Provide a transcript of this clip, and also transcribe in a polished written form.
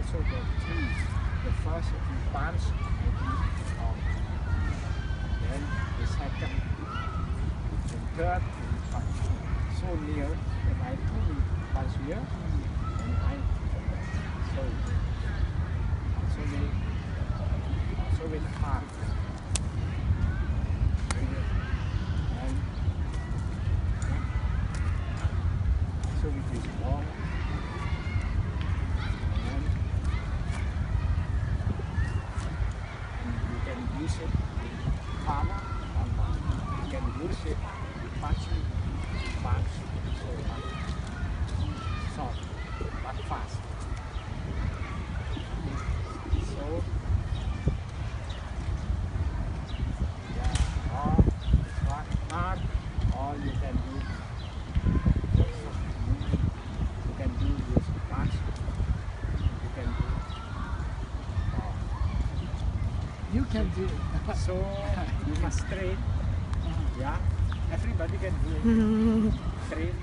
also the three. The first punch, off. Then the second, the third punch. So near that I only punch here, and I so very hard. And so it is long. And you can use it with power or not. You can use it with punching, punch, so short but fast. So yeah, or hard, or you can do with punch. You can do You can do it. so you must train. Yeah, everybody can do it. Train